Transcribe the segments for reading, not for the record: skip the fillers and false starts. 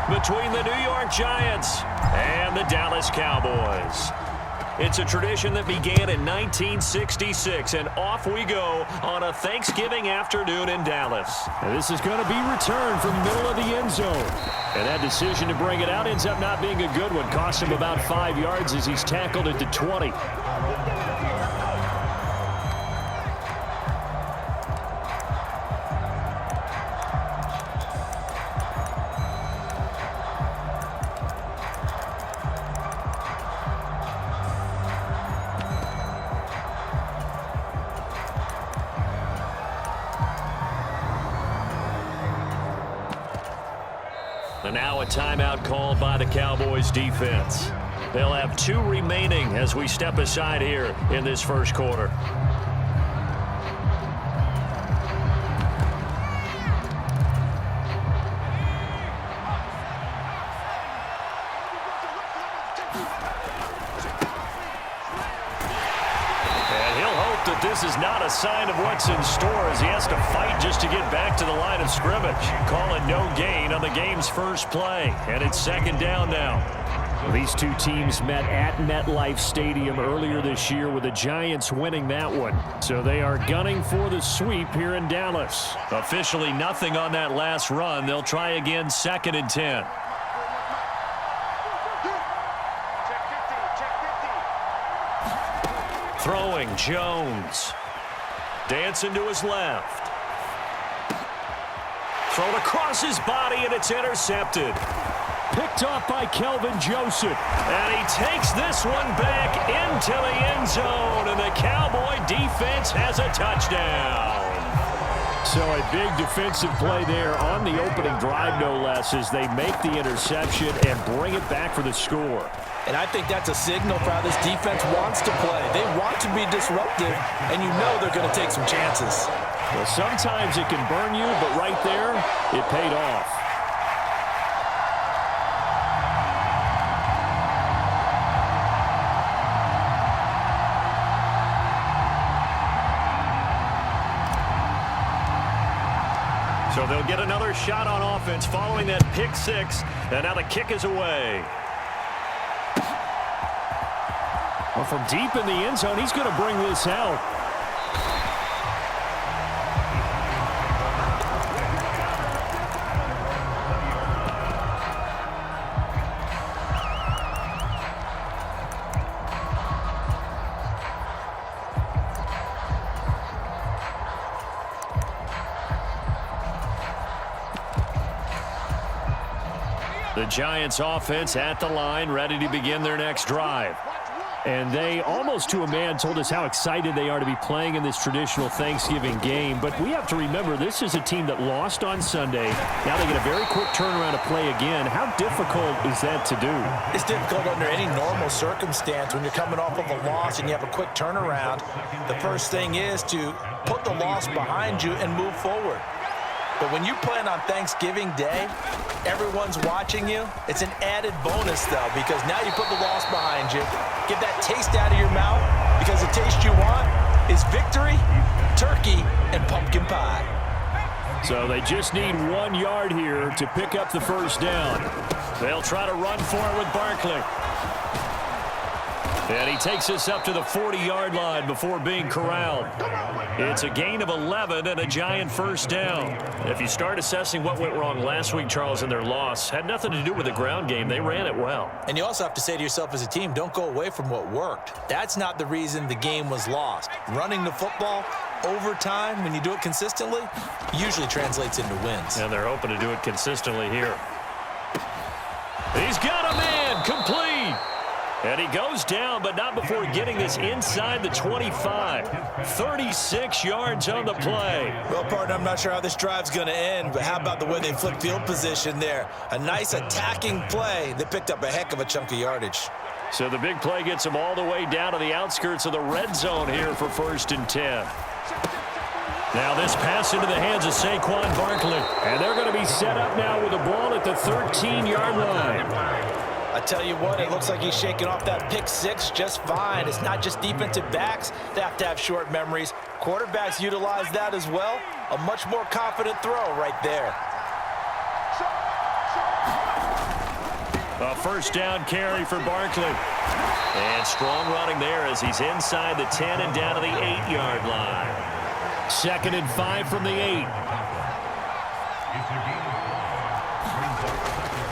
between the New York Giants and the Dallas Cowboys. It's a tradition that began in 1966, and off we go on a Thanksgiving afternoon in Dallas. And this is going to be returned from the middle of the end zone. And that decision to bring it out ends up not being a good one. Cost him about 5 yards as he's tackled at the 20. And now a timeout called by the Cowboys defense. They'll have 2 remaining as we step aside here in this first quarter. This is not a sign of what's in store as he has to fight just to get back to the line of scrimmage. Call it no gain on the game's first play, and it's second down now. Well, these two teams met at MetLife Stadium earlier this year with the Giants winning that one. So they are gunning for the sweep here in Dallas. Officially nothing on that last run. They'll try again, second and 10. Throwing, Jones. Dancing to his left. Thrown across his body, and it's intercepted. Picked off by Kelvin Joseph. And he takes this one back into the end zone, and the Cowboy defense has a touchdown. So a big defensive play there on the opening drive, no less, as they make the interception and bring it back for the score. And I think that's a signal for how this defense wants to play. They want to be disruptive, and you know they're going to take some chances. Well, sometimes it can burn you, but right there, it paid off. So they'll get another shot on offense following that pick six, and now the kick is away. Well, from deep in the end zone, he's going to bring this out. The Giants offense at the line, ready to begin their next drive. And they, almost to a man, told us how excited they are to be playing in this traditional Thanksgiving game. But we have to remember, this is a team that lost on Sunday. Now they get a very quick turnaround to play again. How difficult is that to do? It's difficult under any normal circumstance when you're coming off of a loss and you have a quick turnaround. The first thing is to put the loss behind you and move forward. But when you play on Thanksgiving Day, everyone's watching you. It's an added bonus, though, because now you put the loss behind you. Get that taste out of your mouth, because the taste you want is victory, turkey, and pumpkin pie. So they just need 1 yard here to pick up the first down. They'll try to run for it with Barkley. And he takes us up to the 40-yard line before being corralled. It's a gain of 11 and a Giant first down. If you start assessing what went wrong last week, Charles, in their loss, had nothing to do with the ground game. They ran it well. And you also have to say to yourself as a team, don't go away from what worked. That's not the reason the game was lost. Running the football over time, when you do it consistently, usually translates into wins. And they're hoping to do it consistently here. He's got a man, complete. And he goes down, but not before getting this inside the 25. 36 yards on the play. Well, partner, I'm not sure how this drive's going to end, but how about the way they flipped field position there? A nice attacking play that picked up a heck of a chunk of yardage. So the big play gets them all the way down to the outskirts of the red zone here for first and 10. Now this pass into the hands of Saquon Barkley. And they're going to be set up now with the ball at the 13-yard line. I tell you what, it looks like he's shaking off that pick six just fine. It's not just defensive backs that have to have short memories. Quarterbacks utilize that as well. A much more confident throw right there. A first down carry for Barkley. And strong running there as he's inside the 10 and down to the 8-yard line. 2nd and 5 from the 8.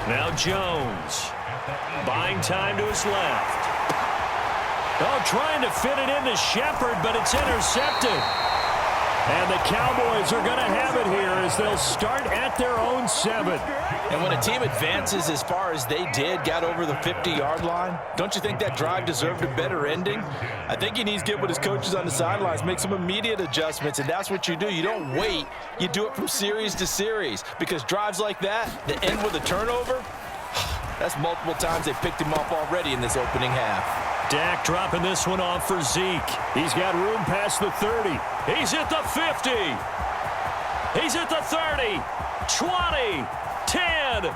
Now Jones. Buying time to his left. Oh, trying to fit it into Shepard, but it's intercepted. And the Cowboys are going to have it here as they'll start at their own 7. And when a team advances as far as they did, got over the 50-yard line, don't you think that drive deserved a better ending? I think he needs to get with his coaches on the sidelines, make some immediate adjustments, and that's what you do. You don't wait. You do it from series to series, because drives like that end with a turnover, that's multiple times they picked him off already in this opening half. Dak dropping this one off for Zeke. He's got room past the 30. He's at the 50. He's at the 30. 20. 10.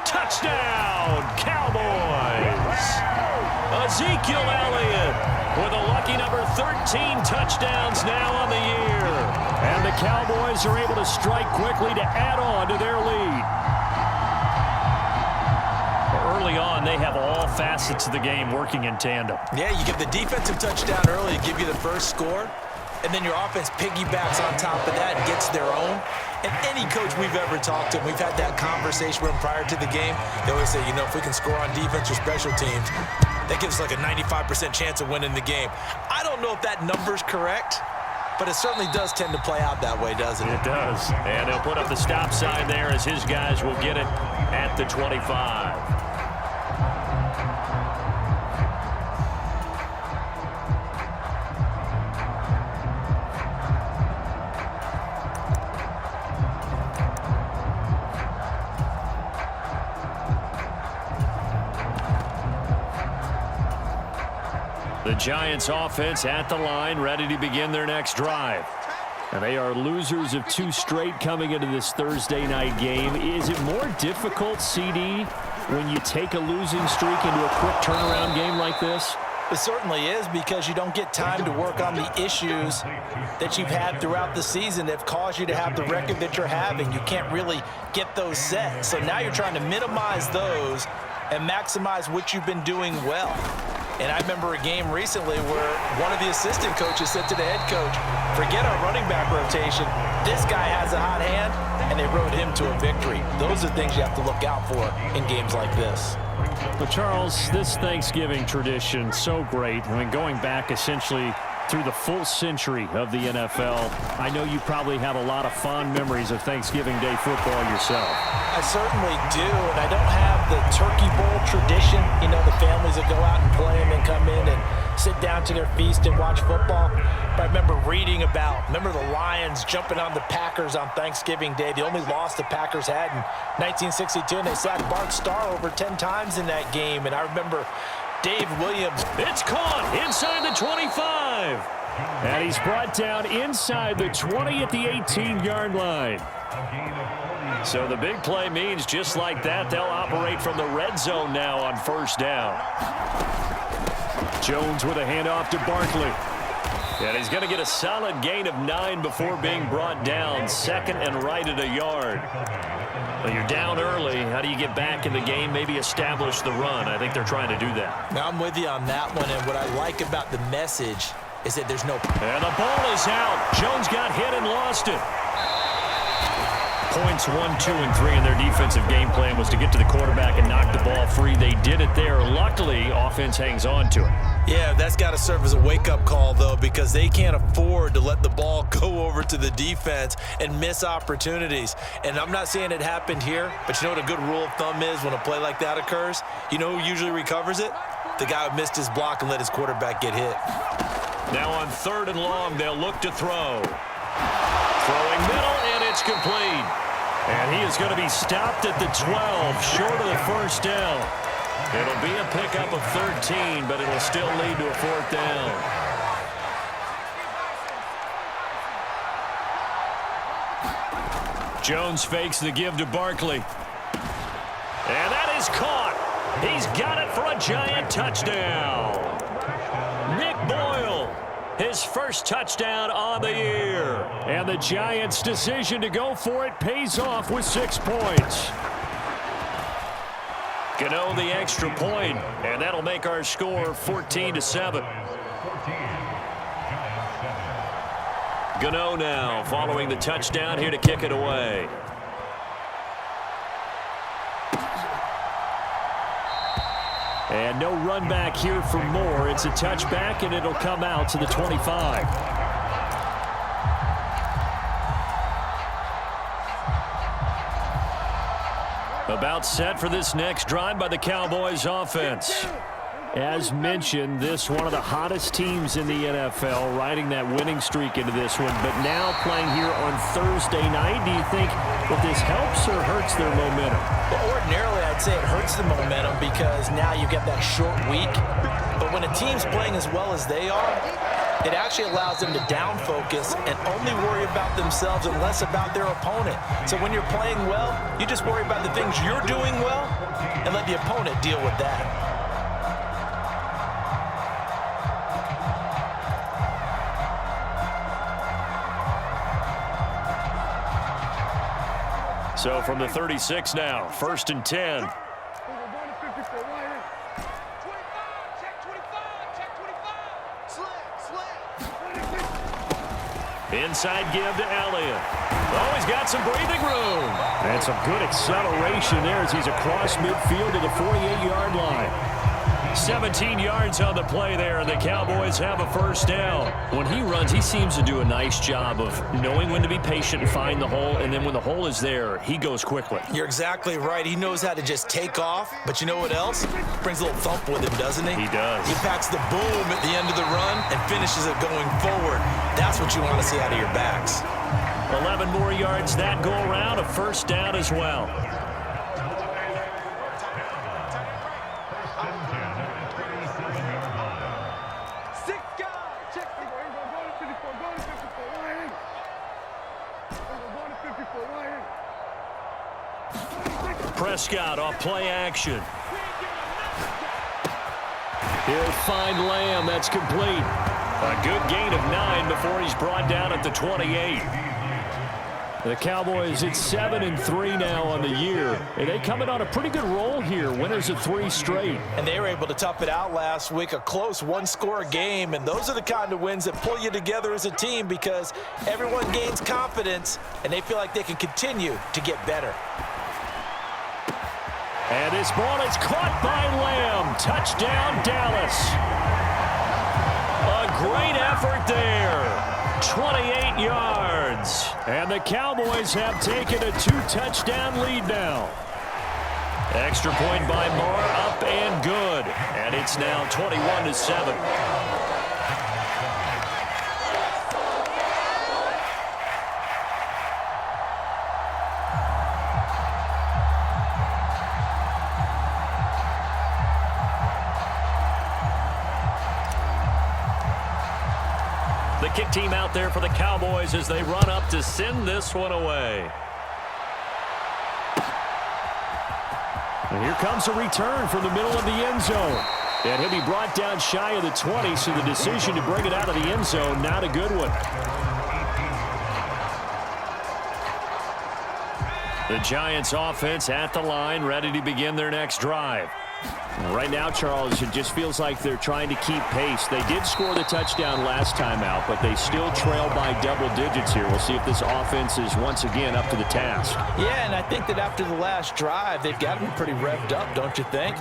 Touchdown, Cowboys. Ezekiel Elliott with a lucky number 13 touchdowns now on the year. And the Cowboys are able to strike quickly to add on to their lead. Early on, they have all facets of the game working in tandem. Yeah, you get the defensive touchdown early to give you the first score, and then your offense piggybacks on top of that and gets their own. And any coach we've ever talked to, we've had that conversation with them prior to the game, they always say, you know, if we can score on defense or special teams, that gives us like a 95% chance of winning the game. I don't know if that number's correct, but it certainly does tend to play out that way, doesn't it? It does. And he'll put up the stop sign there as his guys will get it at the 25. The Giants offense at the line, ready to begin their next drive. And they are losers of 2 straight coming into this Thursday night game. Is it more difficult, CD, when you take a losing streak into a quick turnaround game like this? It certainly is, because you don't get time to work on the issues that you've had throughout the season that have caused you to have the record that you're having. You can't really get those set. So now you're trying to minimize those and maximize what you've been doing well. And I remember a game recently where one of the assistant coaches said to the head coach, forget our running back rotation. This guy has a hot hand, and they rode him to a victory. Those are things you have to look out for in games like this. Well, Charles, this Thanksgiving tradition, so great. I mean, going back essentially through the full century of the NFL, I know you probably have a lot of fond memories of Thanksgiving Day football yourself. I certainly do, and I don't have the Turkey Bowl tradition. You know, the families that go out and play and then come in and sit down to their feast and watch football. But I remember reading about, the Lions jumping on the Packers on Thanksgiving Day. The only loss the Packers had in 1962, and they sacked Bart Starr over 10 times in that game. And I remember Dave Williams. It's caught inside the 25. And he's brought down inside the 20 at the 18-yard line. So the big play means just like that, they'll operate from the red zone now on first down. Jones with a handoff to Barkley. And he's going to get a solid gain of 9 before being brought down. 2nd and right at a yard. Well, you're down early. How do you get back in the game? Maybe establish the run. I think they're trying to do that. Now I'm with you on that one, and what I like about the message is that there's no... And the ball is out. Jones got hit and lost it. Points 1, 2, and 3 in their defensive game plan was to get to the quarterback and knock the ball free. They did it there. Luckily, offense hangs on to it. Yeah, that's got to serve as a wake-up call, though, because they can't afford to let the ball go over to the defense and miss opportunities. And I'm not saying it happened here, but you know what a good rule of thumb is when a play like that occurs? You know who usually recovers it? The guy who missed his block and let his quarterback get hit. Now on 3rd and long, they'll look to throw. Throwing middle, and it's complete. And he is going to be stopped at the 12, short of the first down. It'll be a pickup of 13, but it'll still lead to a 4th down. Jones fakes the give to Barkley. And that is caught. He's got it for a Giant touchdown. Nick Boyle, his first touchdown on the year. And the Giants' decision to go for it pays off with 6 points. Gano the extra point, and that'll make our score 14-7. Gano now following the touchdown here to kick it away. And no run back here for Moore. It's a touchback, and it'll come out to the 25. About set for this next drive by the Cowboys offense. As mentioned, this one of the hottest teams in the NFL, riding that winning streak into this one, but now playing here on Thursday night. Do you think that this helps or hurts their momentum? Well, ordinarily, I'd say it hurts the momentum because now you get that short week. But when a team's playing as well as they are, it actually allows them to down focus and only worry about themselves and less about their opponent. So when you're playing well, you just worry about the things you're doing well and let the opponent deal with that. So from the 36 now, 1st and 10. Inside give to Elliott. Oh, he's got some breathing room. And some good acceleration there as he's across midfield to the 48-yard line. 17 yards on the play there, and the Cowboys have a first down. When he runs, he seems to do a nice job of knowing when to be patient and find the hole, and then when the hole is there, he goes quickly. You're exactly right. He knows how to just take off, but you know what else? Brings a little thump with him, doesn't he? He does. He packs the boom at the end of the run and finishes it going forward. That's what you want to see out of your backs. 11 more yards that go around, a first down as well. Prescott off play action. He'll find Lamb. That's complete. A good gain of 9 before he's brought down at the 28. The Cowboys at 7-3 now on the year. And they coming on a pretty good roll here. Winners of 3 straight. And they were able to tough it out last week. A close one-score game. And those are the kind of wins that pull you together as a team because everyone gains confidence and they feel like they can continue to get better. And this ball is caught by Lamb. Touchdown, Dallas. A great effort there. 28 yards. And the Cowboys have taken a 2-touchdown lead now. Extra point by Moore, up and good. And it's now 21-7. The kick team out there for the Cowboys as they run up to send this one away. And here comes a return from the middle of the end zone. And he'll be brought down shy of the 20, so the decision to bring it out of the end zone, not a good one. The Giants offense at the line, ready to begin their next drive. Right now, Charles, it just feels like they're trying to keep pace. They did score the touchdown last time out, but they still trail by double digits here. We'll see if this offense is once again up to the task. Yeah, and I think that after the last drive, they've got to be pretty revved up, don't you think?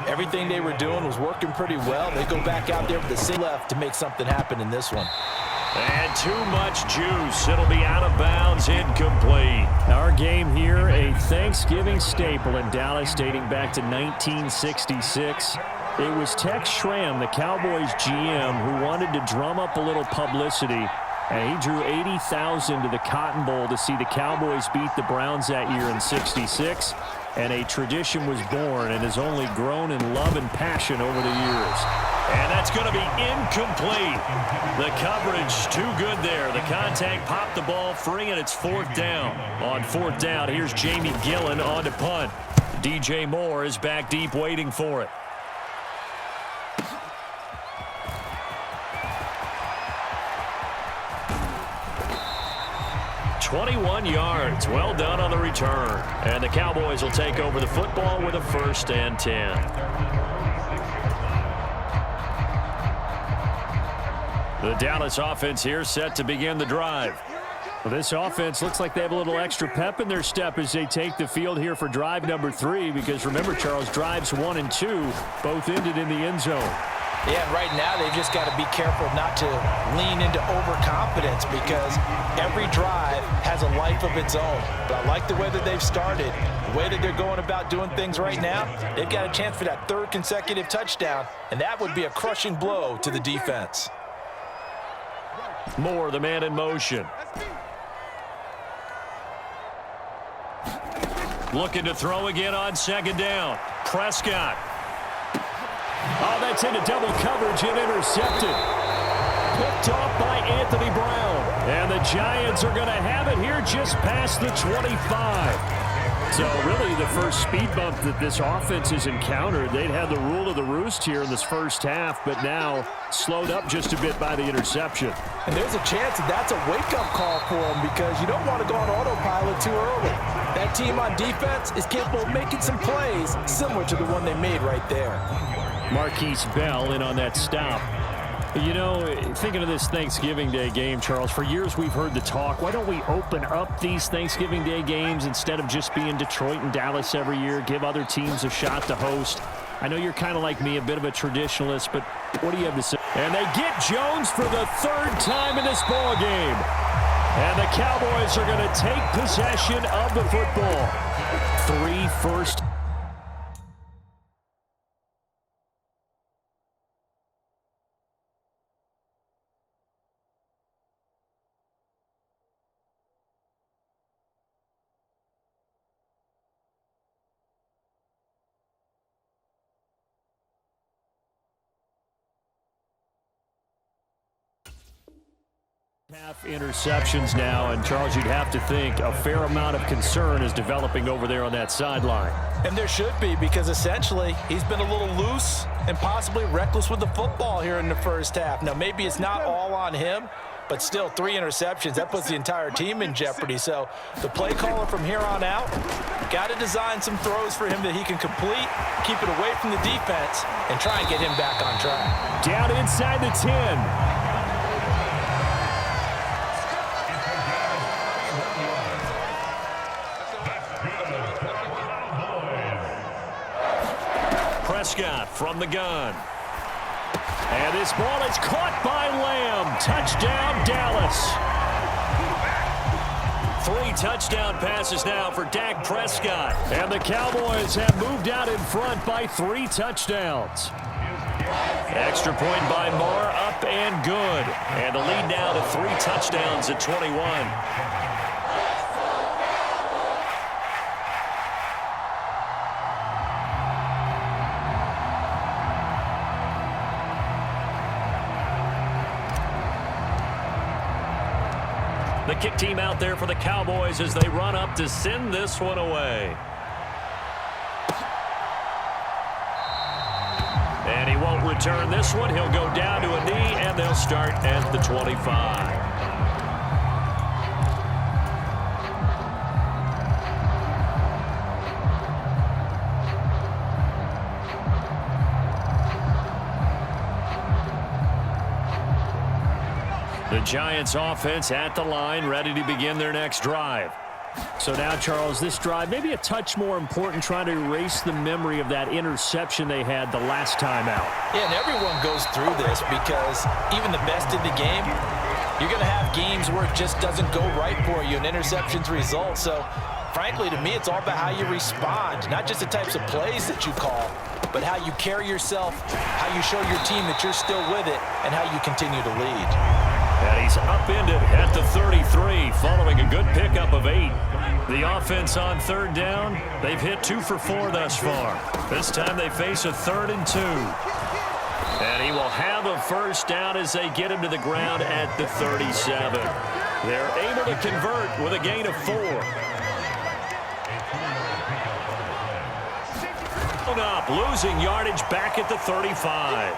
Everything they were doing was working pretty well. They go back out there with the single left to make something happen in this one. And too much juice. It'll be out of bounds, incomplete. Our game here, a Thanksgiving staple in Dallas dating back to 1966. It was Tex Schramm, the Cowboys GM, who wanted to drum up a little publicity, and he drew 80,000 to the Cotton Bowl to see the Cowboys beat the Browns that year in '66. And a tradition was born and has only grown in love and passion over the years. And that's going to be incomplete. The coverage too good there. The contact popped the ball free, and it's 4th down. On 4th down, here's Jamie Gillen on to punt. DJ Moore is back deep waiting for it. 21 yards. Well done on the return. And the Cowboys will take over the football with a 1st and 10. The Dallas offense here set to begin the drive. Well, this offense looks like they have a little extra pep in their step as they take the field here for drive number 3, because remember, Charles, drives 1 and 2 both ended in the end zone. Yeah, and right now they've just got to be careful not to lean into overconfidence, because every drive has a life of its own. But I like the way that they've started, the way that they're going about doing things right now. They've got a chance for that 3rd consecutive touchdown, and that would be a crushing blow to the defense. Moore, the man in motion. Looking to throw again on 2nd down. Prescott. Oh, that's into double coverage and intercepted. Picked off by Anthony Brown. And the Giants are going to have it here just past the 25. So really the first speed bump that this offense has encountered. They'd had the rule of the roost here in this first half, but now slowed up just a bit by the interception. And there's a chance that that's a wake-up call for them, because you don't want to go on autopilot too early. That team on defense is capable of making some plays similar to the one they made right there. Marquise Bell in on that stop. You know, thinking of this Thanksgiving Day game, Charles, for years we've heard the talk, why don't we open up these Thanksgiving Day games instead of just being Detroit and Dallas every year, give other teams a shot to host? I know you're kind of like me, a bit of a traditionalist, but what do you have to say? And they get Jones for the 3rd time in this ball game. And the Cowboys are going to take possession of the football. 3 first. Half interceptions now, and Charles, you'd have to think a fair amount of concern is developing over there on that sideline. And there should be, because essentially he's been a little loose and possibly reckless with the football here in the first half. Now maybe it's not all on him, but still 3 interceptions, that puts the entire team in jeopardy. So the play caller from here on out got to design some throws for him that he can complete, keep it away from the defense, and try and get him back on track. Down inside the 10. Prescott from the gun. And this ball is caught by Lamb. Touchdown, Dallas. 3 touchdown passes now for Dak Prescott. And the Cowboys have moved out in front by 3 touchdowns. Extra point by Moore, up and good. And the lead now to 3 touchdowns at 21. The kick team out there for the Cowboys as they run up to send this one away. And he won't return this one. He'll go down to a knee, and they'll start at the 25. The Giants offense at the line, ready to begin their next drive. So now, Charles, this drive maybe a touch more important, trying to erase the memory of that interception they had the last time out. Yeah, and everyone goes through this, because even the best in the game, you're going to have games where it just doesn't go right for you, and interceptions result. So, frankly, to me, it's all about how you respond, not just the types of plays that you call, but how you carry yourself, how you show your team that you're still with it, and how you continue to lead. And he's upended at the 33 following a good pickup of 8. The offense on 3rd down, they've hit 2 for 4 thus far. This time they face a 3rd and 2. And he will have a first down as they get him to the ground at the 37. They're able to convert with a gain of 4. Up, losing yardage back at the 35.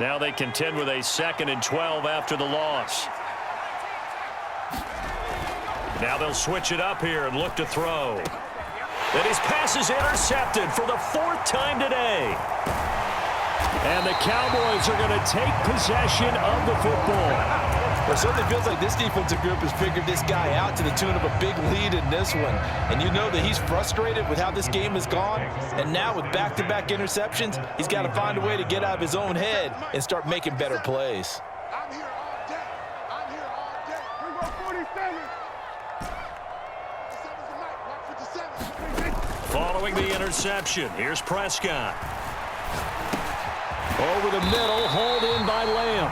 Now they contend with a 2nd and 12 after the loss. Now they'll switch it up here and look to throw. And his pass is intercepted for the 4th time today. And the Cowboys are going to take possession of the football. It certainly feels like this defensive group has figured this guy out to the tune of a big lead in this one. And you know that he's frustrated with how this game has gone. And now with back-to-back interceptions, he's got to find a way to get out of his own head and start making better plays. I'm here all day. I'm here all day. We go 47. Following the interception, here's Prescott. Over the middle, hauled in by Lamb.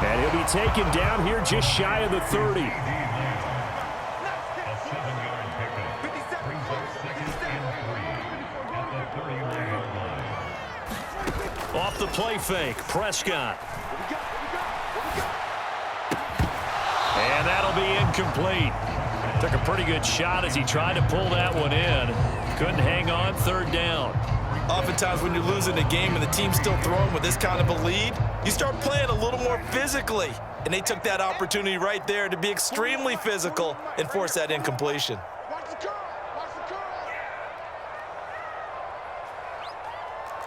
And he'll be taken down here just shy of the 30. Off the play fake, Prescott. And that'll be incomplete. Took a pretty good shot as he tried to pull that one in. Couldn't hang on, 3rd down. Oftentimes when you're losing a game and the team's still throwing with this kind of a lead, you start playing a little more physically. And they took that opportunity right there to be extremely physical and force that incompletion. Watch the curl. Watch the curl.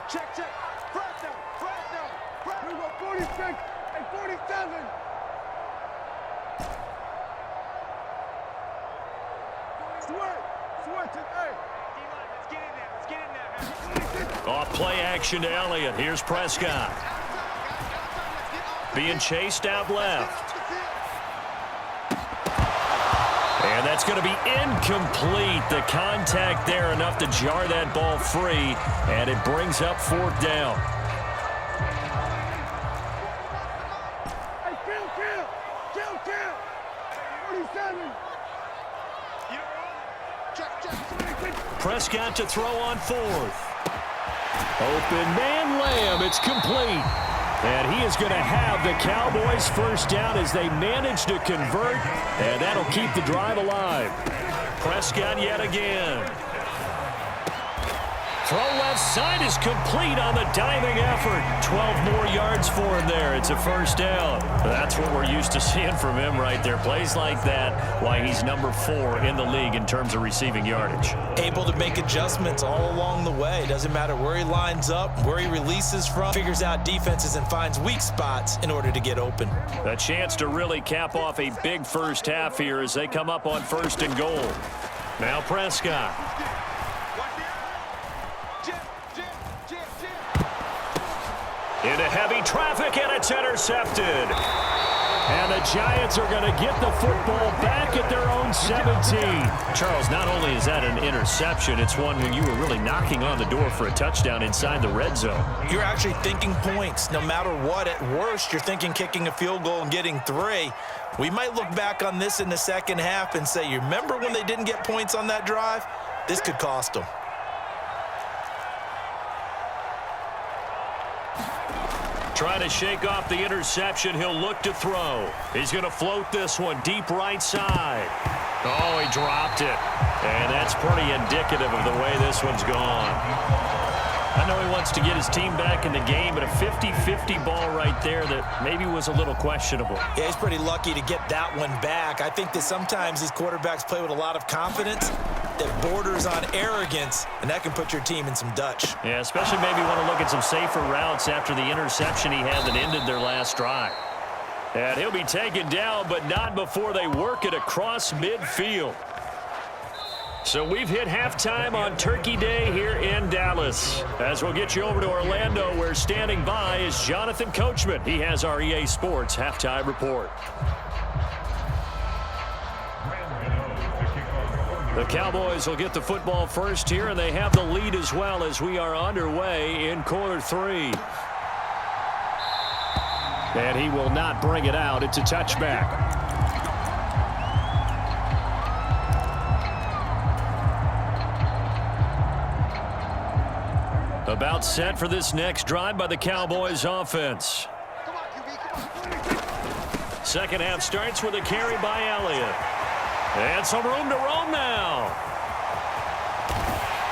Check, check. Press down. Press down. Press. We go 46 and 47. Switch it. Hey. Let's get in there. Let's get in there. Off play action to Elliott. Here's Prescott. Being chased out left. And that's going to be incomplete. The contact there enough to jar that ball free. And it brings up 4th down. Hey, kill. 47. Check. Prescott to throw on 4th. Open man Lamb. It's complete. And he is going to have the Cowboys 1st down as they manage to convert. And that'll keep the drive alive. Prescott yet again. Throw left side is complete on the diving effort. 12 more yards for him there. It's a 1st down. That's what we're used to seeing from him right there. Plays like that, why he's number 4 in the league in terms of receiving yardage. Able to make adjustments all along the way. Doesn't matter where he lines up, where he releases from. Figures out defenses and finds weak spots in order to get open. A chance to really cap off a big 1st half here as they come up on 1st and goal. Now Prescott. Into heavy traffic, and it's intercepted. And the Giants are going to get the football back at their own 17. Charles, not only is that an interception, it's one when you were really knocking on the door for a touchdown inside the red zone. You're actually thinking points. No matter what, at worst, you're thinking kicking a field goal and getting 3. We might look back on this in the 2nd half and say, you remember when they didn't get points on that drive? This could cost them. Trying to shake off the interception. He'll look to throw. He's going to float this one deep right side. Oh, he dropped it. And that's pretty indicative of the way this one's gone. I know he wants to get his team back in the game, but a 50-50 ball right there that maybe was a little questionable. Yeah, he's pretty lucky to get that one back. I think that sometimes these quarterbacks play with a lot of confidence that borders on arrogance, and that can put your team in some Dutch. Yeah, especially maybe want to look at some safer routes after the interception he had that ended their last drive. And he'll be taken down, but not before they work it across midfield. So we've hit halftime on Turkey Day here in Dallas. As we'll get you over to Orlando, where standing by is Jonathan Coachman. He has our EA Sports halftime report. The Cowboys will get the football first here, and they have the lead as well as we are underway in quarter 3. And he will not bring it out. It's a touchback. About set for this next drive by the Cowboys offense. Second half starts with a carry by Elliott. And some room to roam now.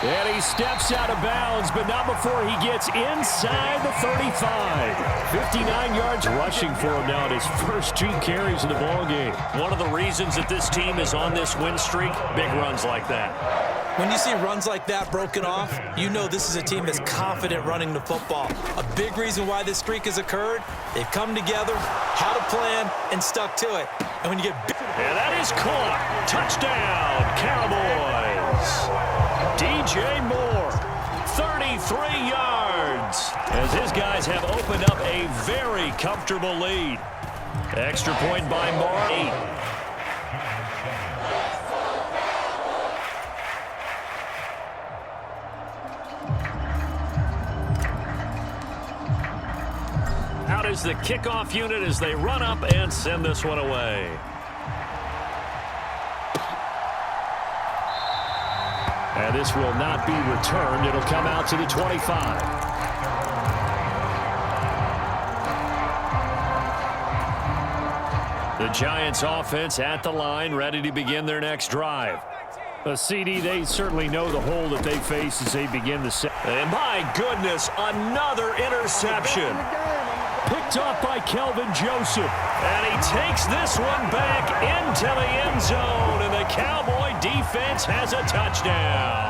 And he steps out of bounds, but not before he gets inside the 35. 59 yards rushing for him now at his first 2 carries of the ballgame. One of the reasons that this team is on this win streak, big runs like that. When you see runs like that broken off, you know this is a team that's confident running the football. A big reason why this streak has occurred, they've come together, had a plan, and stuck to it. And when you get big... And that is caught. Touchdown, Cowboys. DJ Moore, 33 yards. As his guys have opened up a very comfortable lead. Extra point by Moore, 8. Out is the kickoff unit as they run up and send this one away. And this will not be returned. It'll come out to the 25. The Giants offense at the line, ready to begin their next drive. A CD, they certainly know the hole that they face as they begin the set. And my goodness, another interception. Picked off by Kelvin Joseph. And he takes this one back into the end zone. And the Cowboy defense has a touchdown.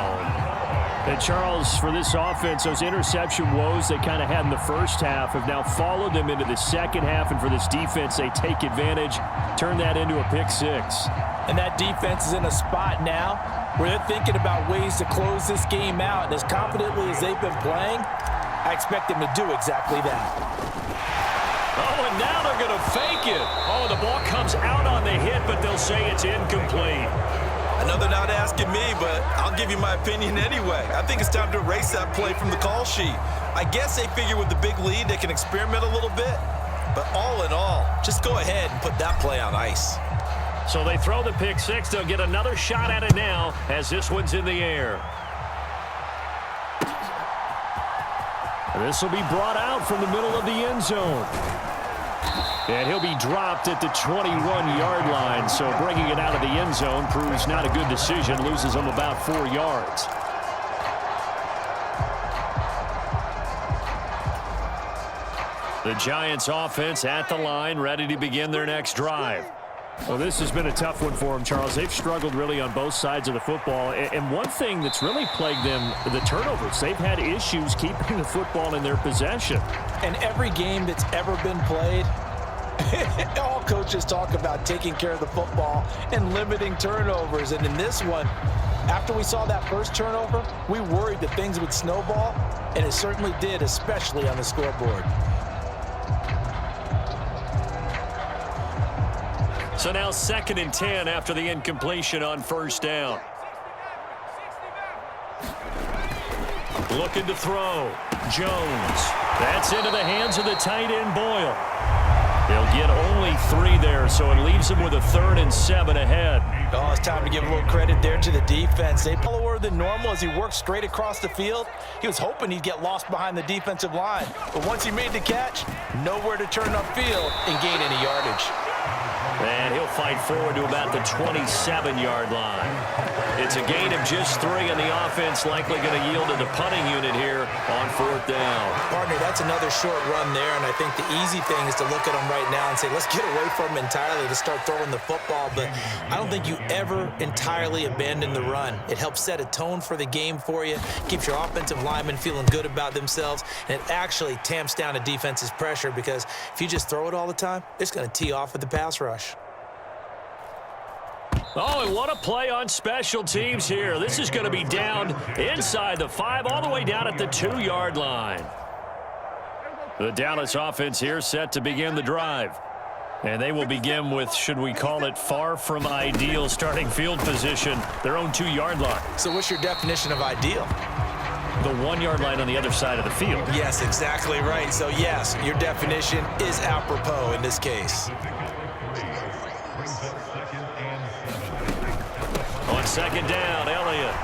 And Charles, for this offense, those interception woes they kind of had in the first half have now followed them into the second half. And for this defense, they take advantage, turn that into a pick 6. And that defense is in a spot now where they're thinking about ways to close this game out. And as confidently as they've been playing, I expect them to do exactly that. Oh, and now they're going to fake it. Oh, the ball comes out on the hit, but they'll say it's incomplete. I know they're not asking me, but I'll give you my opinion anyway. I think it's time to erase that play from the call sheet. I guess they figure with the big lead they can experiment a little bit. But all in all, just go ahead and put that play on ice. So they throw the pick 6. They'll get another shot at it now as this one's in the air. This will be brought out from the middle of the end zone. And he'll be dropped at the 21-yard line. So bringing it out of the end zone proves not a good decision. Loses him about 4 yards. The Giants offense at the line, ready to begin their next drive. Well, this has been a tough one for them, Charles. They've struggled really on both sides of the football. And one thing that's really plagued them, the turnovers. They've had issues keeping the football in their possession. And every game that's ever been played, all coaches talk about taking care of the football and limiting turnovers. And in this one, after we saw that first turnover, we worried that things would snowball, and it certainly did, especially on the scoreboard. So now 2nd and 10 after the incompletion on first down. Looking to throw. Jones. That's into the hands of the tight end, Boyle. They'll get only 3 there, so it leaves them with a 3rd and 7 ahead. Oh, it's time to give a little credit there to the defense. They pull lower than normal as he worked straight across the field. He was hoping he'd get lost behind the defensive line. But once he made the catch, nowhere to turn upfield and gain any yardage. And he'll fight forward to about the 27-yard line. It's a gain of just 3, and the offense likely going to yield to the punting unit here on 4th down. Partner, that's another short run there, and I think the easy thing is to look at him right now and say, let's get away from him entirely to start throwing the football. But I don't think you ever entirely abandon the run. It helps set a tone for the game for you, keeps your offensive linemen feeling good about themselves, and it actually tamps down a defense's pressure because if you just throw it all the time, it's going to tee off with the pass rush. Oh, and what a play on special teams here. This is going to be down inside the 5, all the way down at the 2-yard line. The Dallas offense here set to begin the drive. And they will begin with, should we call it, far from ideal starting field position, their own 2-yard line. So what's your definition of ideal? The 1-yard line on the other side of the field. Yes, exactly right. So, yes, your definition is apropos in this case. On 2nd down, Elliott.